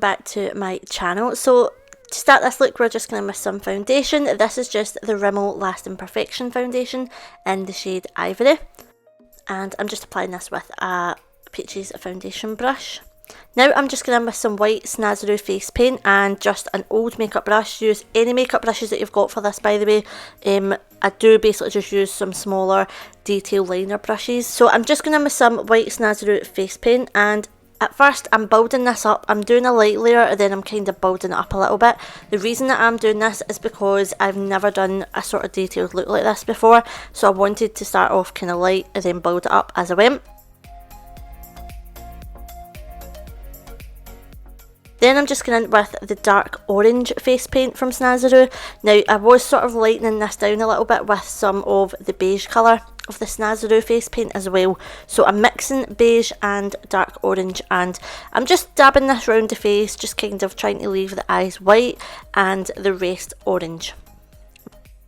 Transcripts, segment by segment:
back to my channel. So to start this look, we're just going to mix some foundation. This is just the Rimmel Lasting Perfection foundation in the shade Ivory, and I'm just applying this with a Peaches foundation brush. Now I'm just going to mix some white SNAZAROO face paint and just an old makeup brush. Use any makeup brushes that you've got for this, by the way. I do basically just use some smaller detail liner brushes. So I'm just going to mix some white SNAZAROO face paint, and at first I'm building this up. I'm doing a light layer and then I'm kind of building it up a little bit. The reason that I'm doing this is because I've never done a sort of detailed look like this before, so I wanted to start off kind of light and then build it up as I went. Then I'm just going in with the dark orange face paint from SNAZAROO. Now I was sort of lightening this down a little bit with some of the beige colour of the SNAZAROO face paint as well. So I'm mixing beige and dark orange, and I'm just dabbing this round the face, just kind of trying to leave the eyes white and the rest orange.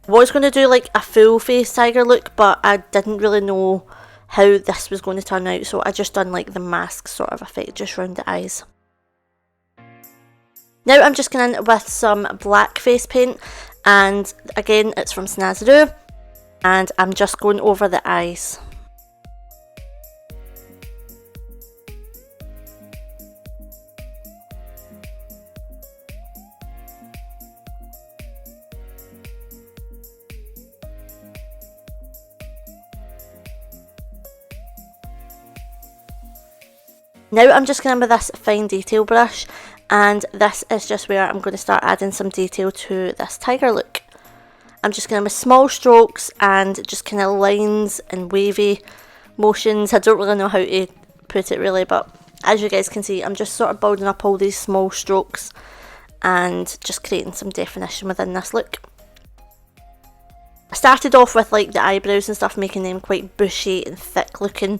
I was going to do like a full face tiger look, but I didn't really know how this was going to turn out, so I just done like the mask sort of effect just round the eyes. Now I'm just going in with some black face paint, and again it's from SNAZAROO, and I'm just going over the eyes. Now I'm just going in with this fine detail brush, and this is just where I'm going to start adding some detail to this tiger look. I'm just going to with small strokes and just kind of lines and wavy motions. I don't really know how to put it really, but as you guys can see, I'm just sort of building up all these small strokes and just creating some definition within this look. I started off with like the eyebrows and stuff, making them quite bushy and thick looking.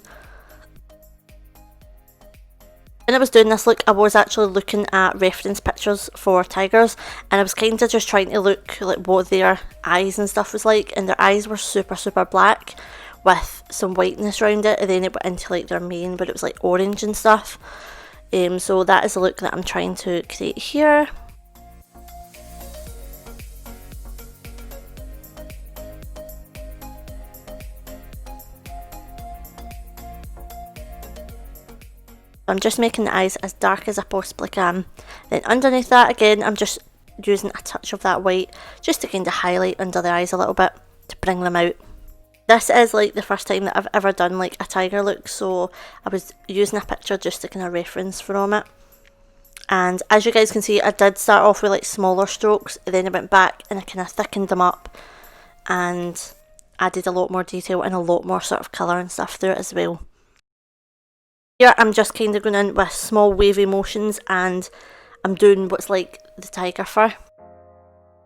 When I was doing this look, I was actually looking at reference pictures for tigers, and I was kind of just trying to look like what their eyes and stuff was like, and their eyes were super black with some whiteness around it, and then it went into like their mane where it was like orange and stuff. So that is the look that I'm trying to create here. I'm just making the eyes as dark as I possibly can. Then underneath that, again, I'm just using a touch of that white just to kind of highlight under the eyes a little bit to bring them out. This is like the first time that I've ever done like a tiger look, so I was using a picture just to kind of reference from it. And as you guys can see, I did start off with like smaller strokes, then I went back and I kind of thickened them up and added a lot more detail and a lot more sort of colour and stuff through it as well. Here I'm just kind of going in with small wavy motions, and I'm doing what's like the tiger fur.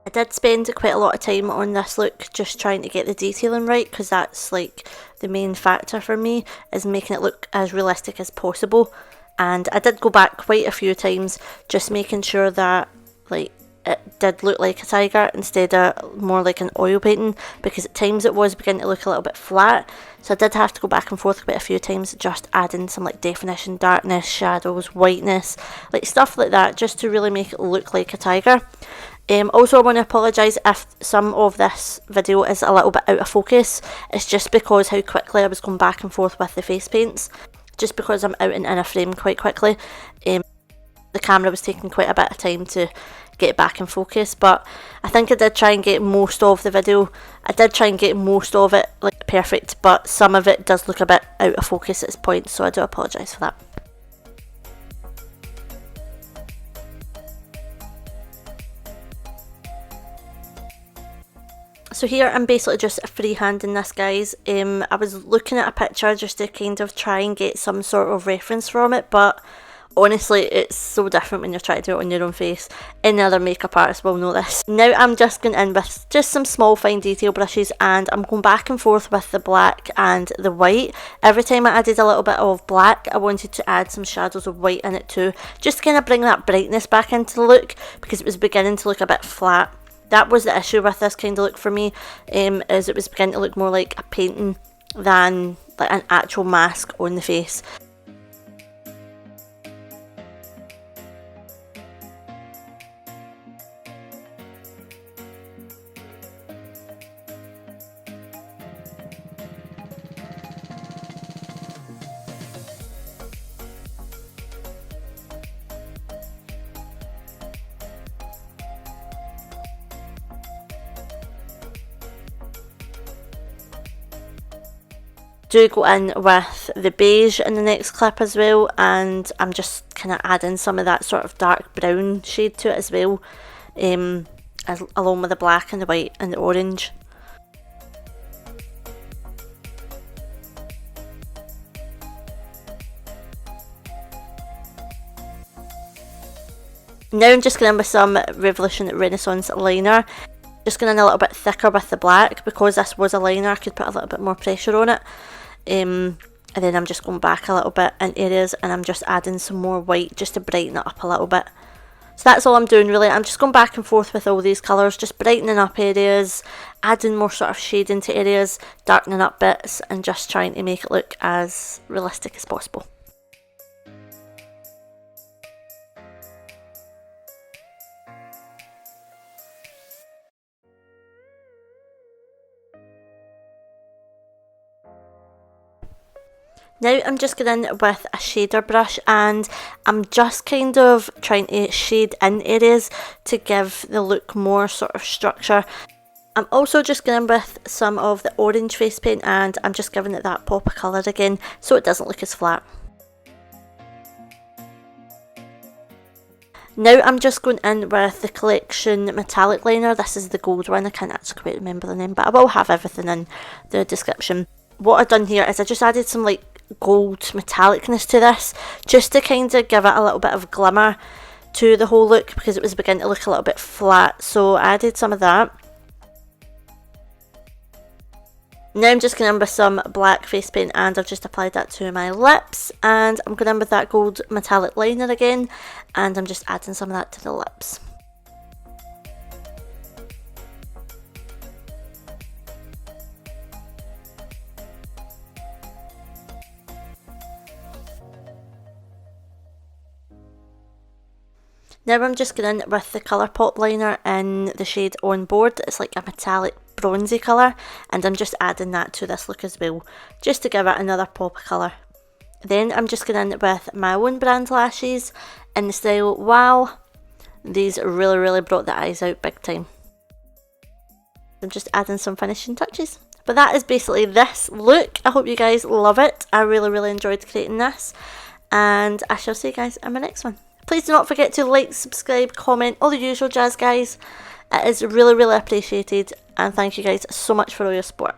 I did spend quite a lot of time on this look just trying to get the detailing right, because that's like the main factor for me, is making it look as realistic as possible. And I did go back quite a few times just making sure that like it did look like a tiger instead of more like an oil painting, because at times it was beginning to look a little bit flat, so I did have to go back and forth quite a few times just adding some like definition, darkness, shadows, whiteness, like stuff like that, just to really make it look like a tiger. Also I want to apologise if some of this video is a little bit out of focus. It's just because how quickly I was going back and forth with the face paints, just because I'm out and in a frame quite quickly. The camera was taking quite a bit of time to get back in focus, but I think I did try and get most of the video. I did try and get most of it like perfect, but some of it does look a bit out of focus at this point, so I do apologise for that. So here I'm basically just freehanding this, guys. I was looking at a picture just to kind of try and get some sort of reference from it, but honestly it's so different when you're trying to do it on your own face. Any other makeup artist will know this. Now I'm just going in with just some small fine detail brushes, and I'm going back and forth with the black and the white. Every time I added a little bit of black, I wanted to add some shadows of white in it too, just to kind of bring that brightness back into the look, because it was beginning to look a bit flat. That was the issue with this kind of look for me, is it was beginning to look more like a painting than like an actual mask on the face. do go in with the beige in the next clip as well, and I'm just kind of adding some of that sort of dark brown shade to it as well, along with the black and the white and the orange. Now I'm just going in with some Revolution Renaissance liner. Just going in a little bit thicker with the black, because this was a liner I could put a little bit more pressure on it. And then I'm just going back a little bit in areas, and I'm just adding some more white just to brighten it up a little bit. So that's all I'm doing really. I'm just going back and forth with all these colours, just brightening up areas, adding more sort of shade into areas, darkening up bits, and just trying to make it look as realistic as possible. Now I'm just going in with a shader brush, and I'm just kind of trying to shade in areas to give the look more sort of structure. I'm also just going in with some of the orange face paint, and I'm just giving it that pop of colour again so it doesn't look as flat. Now I'm just going in with the Collection metallic liner. This is the gold one. I can't actually quite remember the name, but I will have everything in the description. What I've done here is I just added some like gold metallicness to this, just to kind of give it a little bit of glimmer to the whole look, because it was beginning to look a little bit flat, so I added some of that. Now I'm just going in with some black face paint, and I've just applied that to my lips, and I'm going in with that gold metallic liner again, and I'm just adding some of that to the lips. Now I'm just going in with the Colourpop liner in the shade On Board. It's like a metallic bronzy colour, and I'm just adding that to this look as well, just to give it another pop of colour. Then I'm just going in with my own brand lashes in the style Wow. These really brought the eyes out big time. I'm just adding some finishing touches. But that is basically this look. I hope you guys love it. I really enjoyed creating this, and I shall see you guys in my next one. Please do not forget to like, subscribe, comment, all the usual jazz, guys. It is really appreciated, and thank you guys so much for all your support.